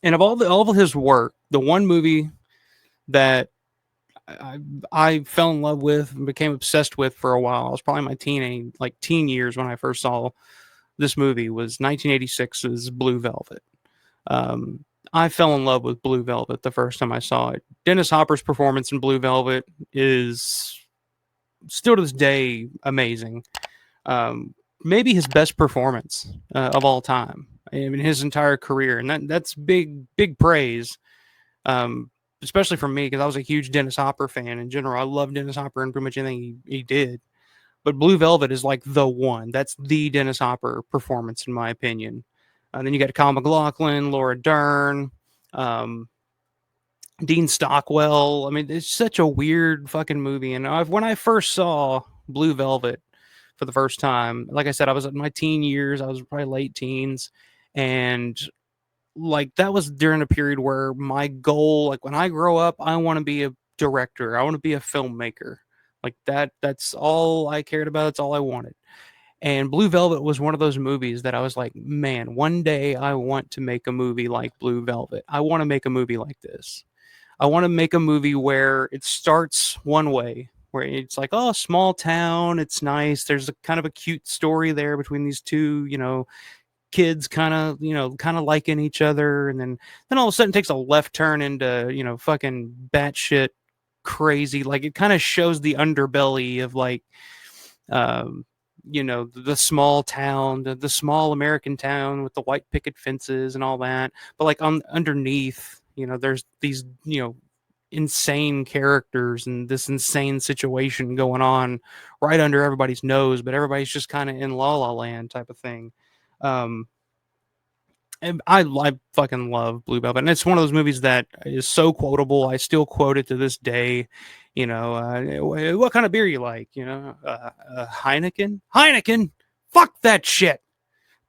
And of all of his work, the one movie that I, I fell in love with and became obsessed with for a while. I was probably in my teen years when I first saw this movie was 1986's Blue Velvet. Um, I fell in love with Blue Velvet the first time I saw it. Dennis Hopper's performance in Blue Velvet is still to this day amazing. Um, Maybe his best performance of all time. I mean, his entire career, and that's big praise. Um, Especially for me because I was a huge Dennis Hopper fan in general. I love Dennis Hopper and pretty much anything he did. But Blue Velvet is like the one. That's the Dennis Hopper performance, in my opinion. And then you got Kyle MacLachlan, Laura Dern, um, Dean Stockwell. I mean, it's such a weird fucking movie. And when I first saw Blue Velvet for the first time, like I said, I was in my teen years. I was probably late teens, and like that was during a period where my goal, like when I grow up, I want to be a director. I want to be a filmmaker. Like that's all I cared about. That's all I wanted. And Blue Velvet was one of those movies that I was like, man, one day I want to make a movie like Blue Velvet. I want to make a movie like this. I want to make a movie where it starts one way, where it's like, oh, small town, it's nice. There's a kind of a cute story there between these two, kids kind of liking each other, and then all of a sudden it takes a left turn into fucking batshit crazy. Like it kind of shows the underbelly of like um the small town, the small American town with the white picket fences and all that, but like on underneath, there's these insane characters and this insane situation going on right under everybody's nose, but everybody's just kind of in la la land type of thing. um and I fucking love Blue Velvet, and it's one of those movies that is so quotable. I still quote it to this day. What kind of beer you like? Heineken. Heineken. Fuck that shit.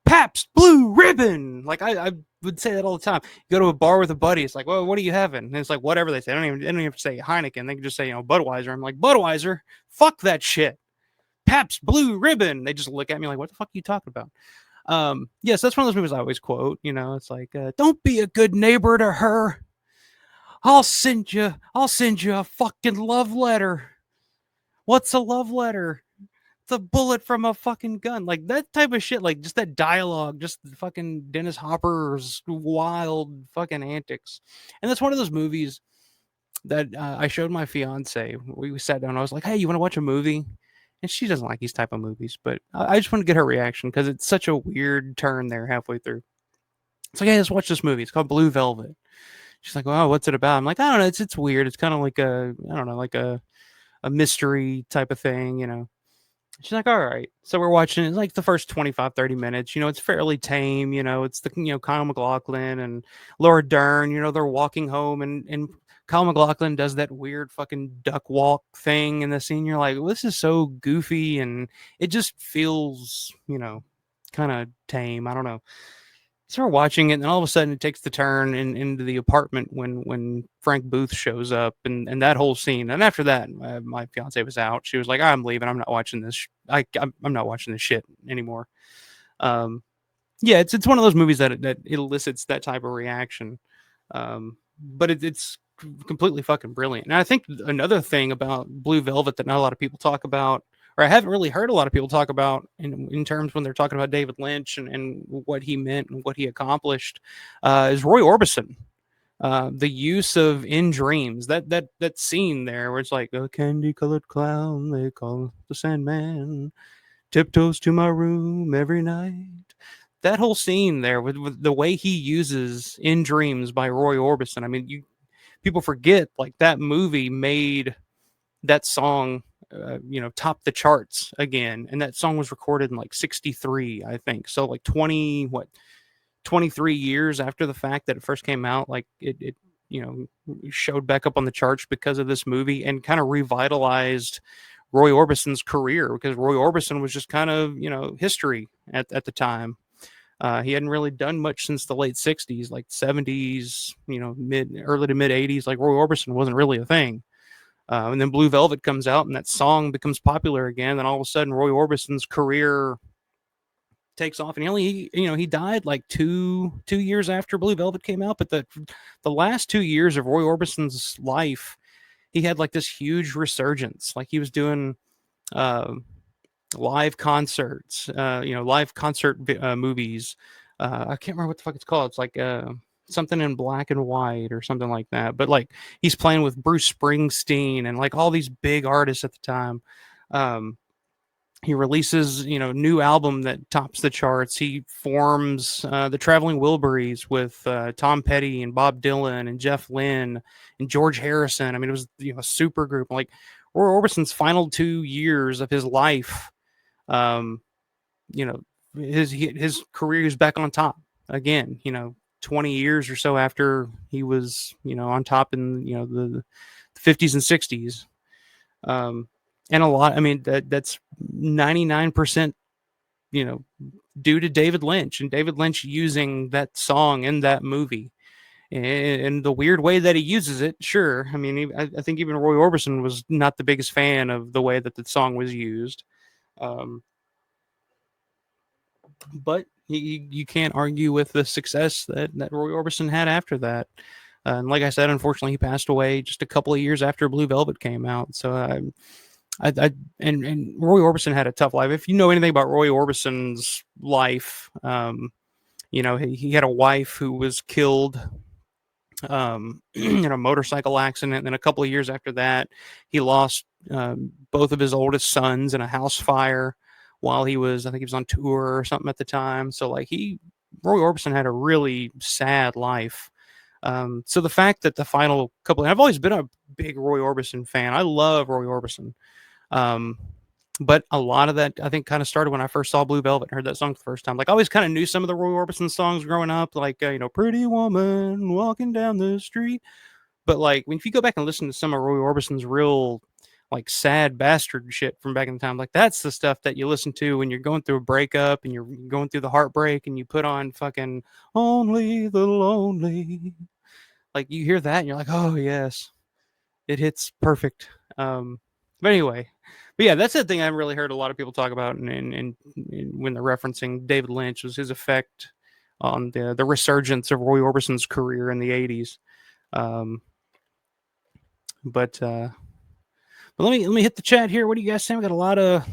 Pabst Blue Ribbon. Like I would say that all the time. You go to a bar with a buddy. It's like, well, what are you having? And it's like whatever they say. They don't even have to say Heineken. They can just say Budweiser. I'm like Budweiser. Fuck that shit. Pabst Blue Ribbon. They just look at me like, what the fuck are you talking about? Yes, that's one of those movies I always quote. It's like, don't be a good neighbor to her. I'll send you a fucking love letter. What's a love letter? It's a bullet from a fucking gun. Like that type of shit. Like just that dialogue, just fucking Dennis Hopper's wild fucking antics. And that's one of those movies that I showed my fiance. We sat down. I was like, hey, you want to watch a movie? And she doesn't like these type of movies, but I just want to get her reaction because it's such a weird turn there halfway through. It's like, hey, let's watch this movie. It's called Blue Velvet. She's like, oh, what's it about? I'm like, I don't know. It's weird. It's kind of like I don't know, like a mystery type of thing. She's like, all right. So we're watching it. It's like the first 25, 30 minutes. It's fairly tame. It's Kyle MacLachlan and Laura Dern. They're walking home, and Kyle MacLachlan does that weird fucking duck walk thing in the scene. You're like, well, this is so goofy, and it just feels, kind of tame. I don't know. So we're watching it, and all of a sudden it takes the turn into the apartment when Frank Booth shows up, and that whole scene. And after that, my fiance was out. She was like, "I'm leaving. I'm not watching this. I'm not watching this shit anymore." Yeah, it's one of those movies that elicits that type of reaction. But it's completely fucking brilliant. And I think another thing about Blue Velvet that not a lot of people talk about, or I haven't really heard a lot of people talk about in terms when they're talking about David Lynch and what he meant and what he accomplished, is Roy Orbison. The use of In Dreams, that scene there where it's like a candy colored clown they call the Sandman tiptoes to my room every night. That whole scene there with the way he uses In Dreams by Roy Orbison. I mean, people forget like that movie made that song top the charts again, and that song was recorded in like 63, I think. So like 23 years after the fact that it first came out, like it showed back up on the charts because of this movie, and kind of revitalized Roy Orbison's career, because Roy Orbison was just kind of history at the time. He hadn't really done much since the late 60s, like 70s, early to mid 80s. Like Roy Orbison wasn't really a thing. And then Blue Velvet comes out and that song becomes popular again. And all of a sudden, Roy Orbison's career takes off, and he died like two years after Blue Velvet came out. But the last 2 years of Roy Orbison's life, he had like this huge resurgence. Like he was doing uh, live concerts, live concert movies. I can't remember what the fuck it's called. It's like something in black and white or something like that. But like he's playing with Bruce Springsteen and like all these big artists at the time. Um, he releases, new album that tops the charts. He forms the Traveling Wilburys with Tom Petty and Bob Dylan and Jeff Lynne and George Harrison. I mean, it was a super group. Like Roy Orbison's final 2 years of his life, um, you know, his career is back on top again. 20 years or so after he was, on top in the 50s and 60s. And a lot, I mean, that's 99%, due to David Lynch and David Lynch using that song in that movie. And the weird way that he uses it, sure. I mean, I think even Roy Orbison was not the biggest fan of the way that the song was used. But you can't argue with the success that Roy Orbison had after that. And like I said, unfortunately, he passed away just a couple of years after Blue Velvet came out. So and Roy Orbison had a tough life. If you know anything about Roy Orbison's life, he had a wife who was killed in a motorcycle accident. And then a couple of years after that, he lost both of his oldest sons in a house fire while I think he was on tour or something at the time. So like Roy Orbison had a really sad life. So the fact that the final couple, and I've always been a big Roy Orbison fan. I love Roy Orbison. But a lot of that, I think, kind of started when I first saw Blue Velvet and heard that song for the first time. Like, I always kind of knew some of the Roy Orbison songs growing up, like, Pretty Woman Walking Down the Street. But, like, if you go back and listen to some of Roy Orbison's real, like, sad bastard shit from back in the time, like, that's the stuff that you listen to when you're going through a breakup and you're going through the heartbreak and you put on fucking Only the Lonely. Like, you hear that and you're like, oh, yes, it hits perfect. But anyway. But yeah, that's the thing I really heard a lot of people talk about, and when they're referencing David Lynch, was his effect on the resurgence of Roy Orbison's career in the '80s. But let me hit the chat here. What do you guys think? We got a lot of